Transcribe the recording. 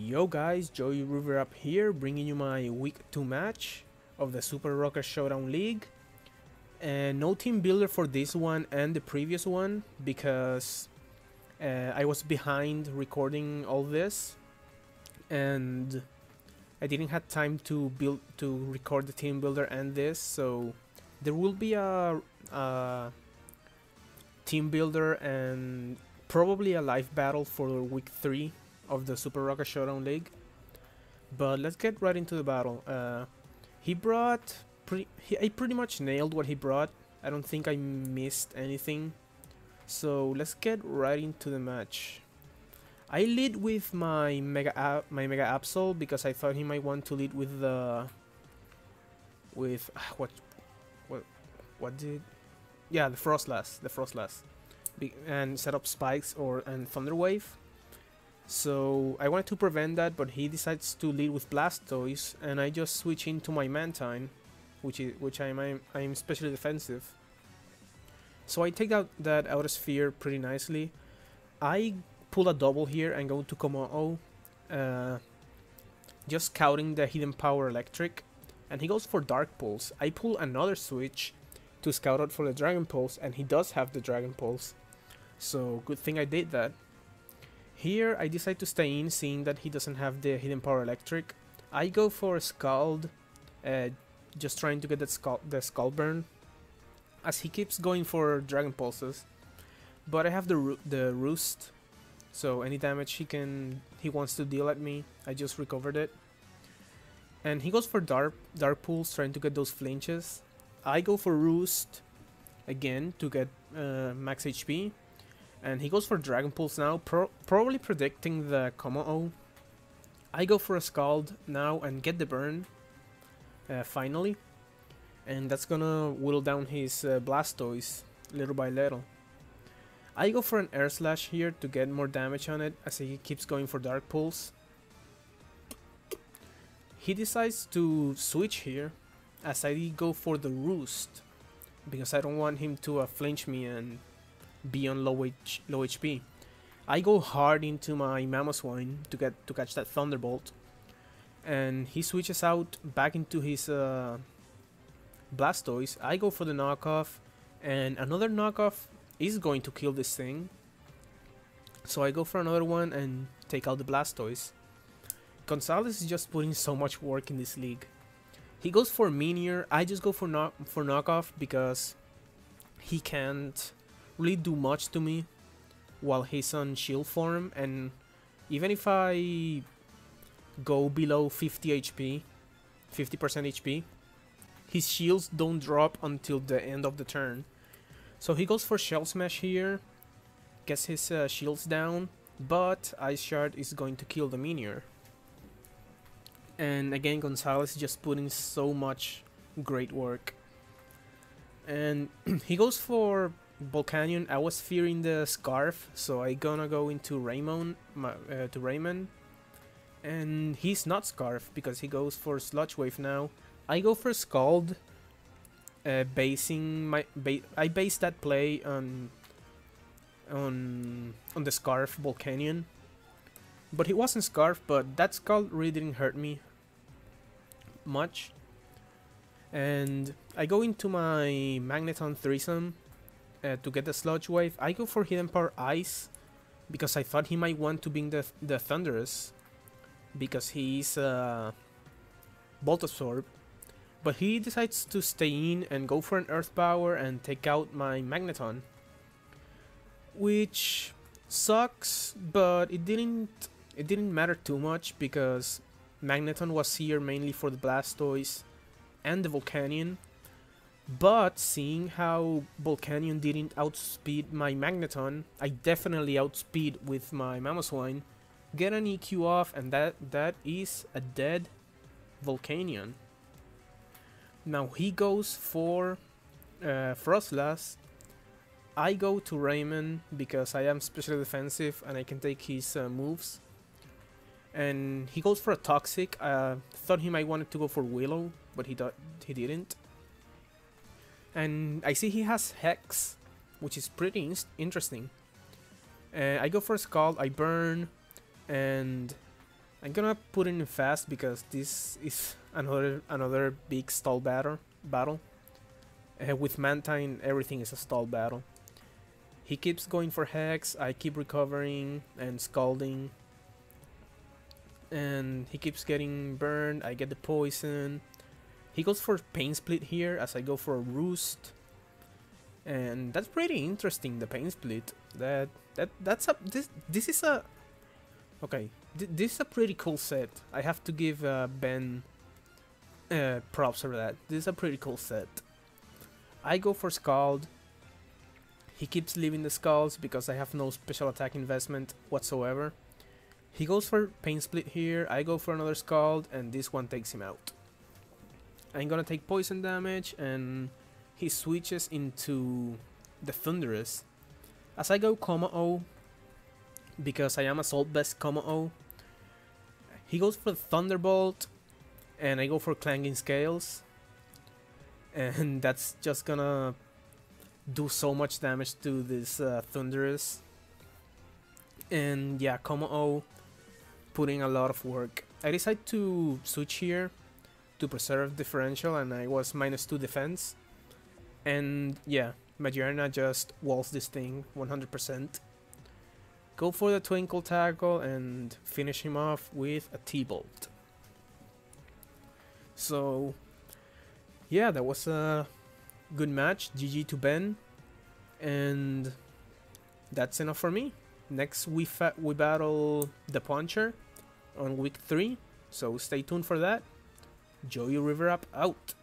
Yo guys, Joey River up here, bringing you my week 2 match of the Super Rocket Showdown League. And no team builder for this one and the previous one because I was behind recording all this and I didn't have time to record the team builder and this, so there will be a team builder and probably a live battle for week 3 of the Super Rocket Showdown League. But let's get right into the battle. I pretty much nailed what he brought. I don't think I missed anything. So let's get right into the match. I lead with my Mega Absol because I thought he might want to lead with the the Frostlass, and set up spikes and Thunder Wave. So I wanted to prevent that, but he decides to lead with Blastoise, and I just switch into my Mantine, which I'm especially defensive. So I take out that Outer Sphere pretty nicely. I pull a double here and go to Kommo-o, just scouting the Hidden Power Electric, and he goes for Dark Pulse. I pull another switch to scout out for the Dragon Pulse, and he does have the Dragon Pulse, so good thing I did that. Here I decide to stay in, seeing that he doesn't have the Hidden Power Electric. I go for a Scald, just trying to get the Scald burn, as he keeps going for Dragon Pulses. But I have the Roost, so any damage he wants to deal at me, I just recovered it. And he goes for Dark Pulse, trying to get those flinches. I go for Roost again to get max HP. And he goes for Dragon Pulse now, probably predicting the Kommo-o. I go for a Scald now and get the burn, finally. And that's gonna whittle down his Blastoise little by little. I go for an Air Slash here to get more damage on it as he keeps going for Dark Pulse. He decides to switch here as I go for the Roost, because I don't want him to flinch me and be on low HP. I go hard into my Mamoswine to catch that Thunderbolt, and he switches out back into his Blastoise. I go for the knockoff, and another knockoff is going to kill this thing, so I go for another one and take out the Blastoise. Gonzalez is just putting so much work in this league. He goes for Meteor. I just go for knockoff because he can't really do much to me while he's on shield form, and even if I go below 50 50% HP, his shields don't drop until the end of the turn. So he goes for Shell Smash here, gets his shields down, but Ice Shard is going to kill the Meteor. And again, Gonzalez is just putting so much great work. And he goes for Volcanion. I was fearing the Scarf, so I gonna go into Raymond, and he's not Scarf because he goes for Sludge Wave now. I go for Scald, I base that play on the Scarf Volcanion, but he wasn't Scarf, but that Scald really didn't hurt me much. And I go into my Magneton Threesome to get the Sludge Wave. I go for Hidden Power Ice because I thought he might want to bring the Thunderous because he's Bolt Absorb, but he decides to stay in and go for an Earth Power and take out my Magneton, which sucks, but it didn't matter too much because Magneton was here mainly for the Blastoise and the Volcanion. But seeing how Volcanion didn't outspeed my Magneton, I definitely outspeed with my Mamoswine, get an EQ off, and that is a dead Volcanion. Now he goes for Frostlass. I go to Raymond because I am specially defensive and I can take his moves. And he goes for a Toxic. Thought he might wanted to go for Willow, but he didn't. And I see he has Hex, which is pretty interesting. I go for a Scald, I burn, and I'm gonna put it in fast because this is another big stall battle. With Mantine, everything is a stall battle. He keeps going for Hex, I keep recovering and scalding. And he keeps getting burned, I get the poison. He goes for Pain Split here as I go for a Roost. And that's pretty interesting, the Pain Split. This is a... Okay, this is a pretty cool set. I have to give Ben props for that. This is a pretty cool set. I go for Scald. He keeps leaving the Scalds because I have no special attack investment whatsoever. He goes for Pain Split here, I go for another Scald, and this one takes him out. I'm gonna take poison damage, and he switches into the Thunderous. As I go Kommo-o, because I am Assault Vest Kommo-o, he goes for Thunderbolt, and I go for Clanging Scales. And that's just gonna do so much damage to this Thunderous. And yeah, Kommo-o putting a lot of work. I decided to switch here to preserve differential, and I was -2 defense. And yeah, Magearna just walls this thing 100%. Go for the Twinkle Tackle and finish him off with a T-Bolt. So yeah, that was a good match. GG to Ben. And that's enough for me. Next we battle the Puncher on week 3, so stay tuned for that. Joey River Up out.